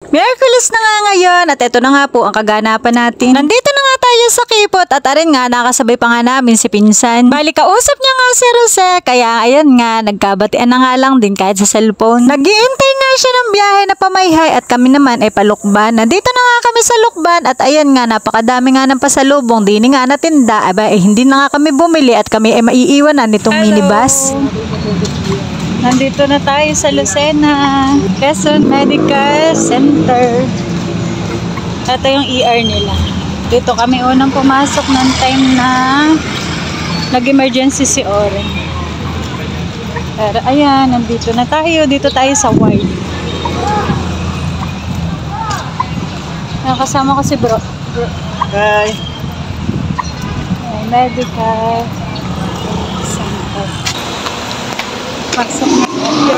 Miyerkules na nga ngayon at ito na nga po ang kaganapan natin. Nandito na nga tayo sa Kipot at arin nga nakasabay pa nga namin si Pinsan. Bali kausap niya nga si Rose kaya ayan nga nagkabatian na nga lang din kahit sa cellphone. Nag-iintay nga siya ng biyahe na pamayhay at kami naman ay palukban. Nandito na nga kami sa Lukban at ayan nga napakadami nga ng pasalubong. Dini nga natinda hindi na nga kami bumili at kami ay maiiwanan nitong minibus. Nandito na tayo sa Lucena, Quezon Medical Center. Ito yung ER nila. Dito kami unang pumasok ng time na nag-emergency si Oren. Pero ayan, nandito na tayo. Dito tayo sa ward. Nakasama ko si bro. Hi. Medical Center. Pasok na tayo.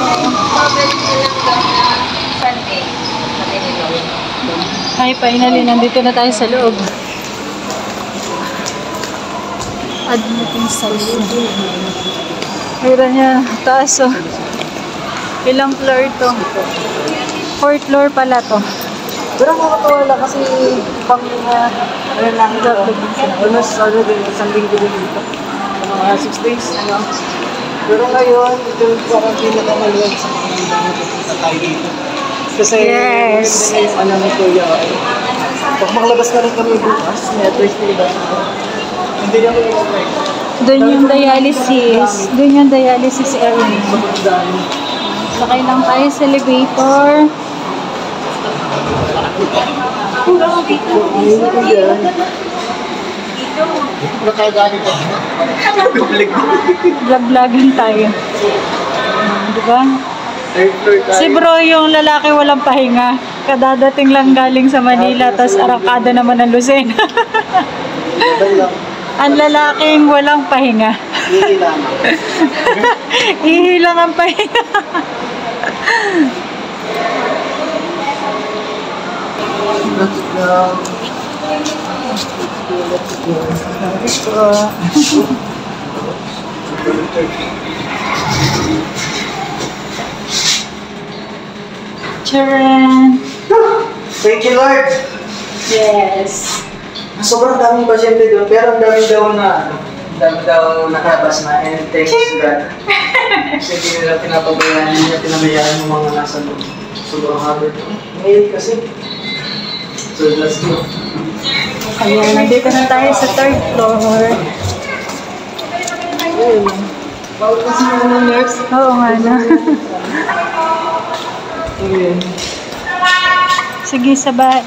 Ay, finally, nandito na tayo sa loob. Admitting session. Mayroon niya, taas o. Ilang floor to? 4th floor pala to. Pero makakawala kasi pang ano lang ito. Almost din, isang linggo din dito. Mga 6 days, ano. Pero ngayon, ito yung parang pinakamaluwag sa mga nagpunta tayo dito. Kasi yes. Yung ano ni Kuya, pag makalabas na rin kami bukas, may address na iba. Hindi na kami expect. Doon yung dialysis. Doon yung dialysis area. Sakay lang tayo sa elevator. Vlog-vlogging tayo. Diba? Si bro yung lalaki walang pahinga. Kadadating lang galing sa Manila, tapos arangkada naman ng Lucena. Ang lalaking walang pahinga. Ihilang ang pahinga. Charan! Thank you, Lord! Yes! Sobrang daming pasyente doon, pero ang dami daw nakabas na, and thanks to God. Kasi hindi nila pinapabayaan, hindi nila pinabayaan yung mga nasa doon. Sobrang haba doon. Ngayon kasi. So, let's go. Ayan, nandito na tayo sa 3rd floor. Bawal kasi mga nurse. Oo nga na. Ayan. Sige, sabay.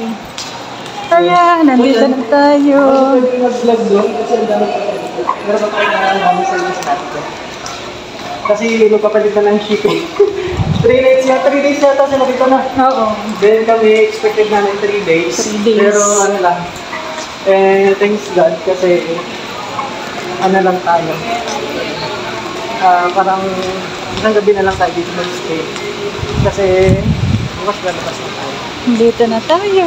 Kaya, nandito na tayo. Pwede mag-vlog doon kasi ang dami pa tayo. Pero pa tayo namin sa list natin. Kasi magpapalitan ng shipping. 3 days yata sila dito na. Oo. Then kami expected namin 3 days. 3 days. Pero ano lang. Thanks God kasi ano lang tayo. Parang isang gabi na lang tayo dito mag-stay. Kasi bukas lalabas na tayo. Dito na tayo.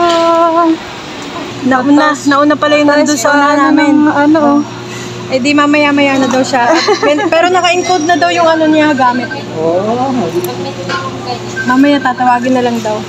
Nauna pala yung nandun sa una namin. Ano? Eh di mamaya-maya na daw siya. Pero naka-encode na daw yung ano niya gamit. Oh, Mamaya tatawagin na lang daw.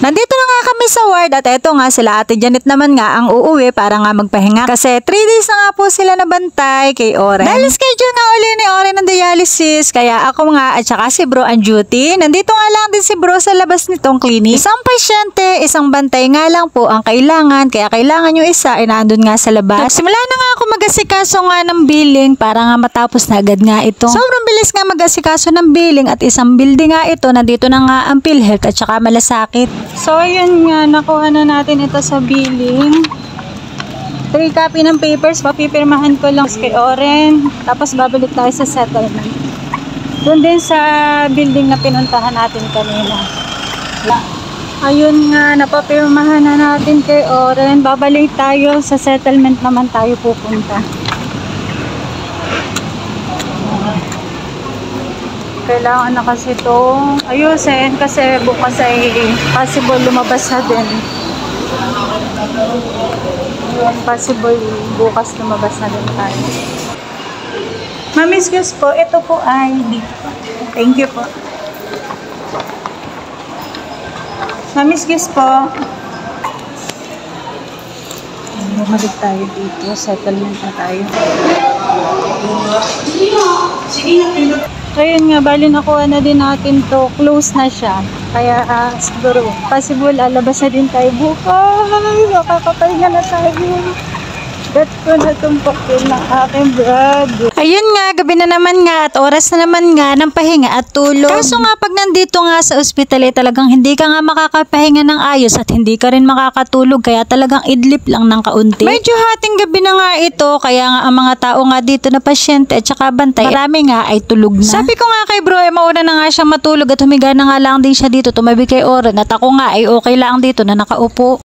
Nandito na nga kami sa ward at eto nga sila Ate Janet naman nga ang uuwi para nga magpahinga. Kasi 3 days na nga po sila nabantay kay Oren. Dahil schedule nga uli ni Oren ng dialysis. Kaya ako nga at saka si bro ang duty. Nandito nga lang din si bro sa labas nitong clinic. Isang pasyente, isang bantay nga lang po ang kailangan. Kaya kailangan yung isa ay nandun nga sa labas. Simula na nga ako mag-asikaso nga ng billing para nga matapos na agad nga ito. Sobrang bilis nga mag-asikaso ng billing at isang building nga ito. Nandito na nga ang PhilHealth at saka malasakit. So, ayun nga, nakuha na natin ito sa billing. 3 copy ng papers, papipirmahan ko lang kay Oren. Tapos, babalik tayo sa settlement. Doon din sa building na pinuntahan natin kanina. Ayun nga, napapirmahan na natin kay Oren. Babalik tayo sa settlement naman tayo pupunta. Kailangan na kasi itong ayusin kasi bukas ay possible lumabas na din. Possible bukas lumabas na din tayo. Ma'am, excuse po, ito po ay dito. Thank you po. Miss Kiss po. Bumalik tayo dito. Settlement na tayo. Ayun nga, bali nakuha na din natin to. Close na siya. Kaya siguro, possible, alabas na din tayo bukas. Makakapahinga na tayo. Bet ko na itong pakil ng aking brother. Ayun nga, gabi na naman nga at oras na naman nga ng pahinga at tulog. Kaso nga pag nandito nga sa ospital talagang hindi ka nga makakapahinga ng ayos at hindi ka rin makakatulog kaya talagang idlip lang ng kaunti. Medyo hating gabi na nga ito kaya nga ang mga tao nga dito na pasyente at saka bantay marami nga ay tulog na. Sabi ko nga kay bro mauna na nga siyang matulog at humiga na nga lang din siya dito tumabi kay Oren at ako nga ay okay lang dito na nakaupo.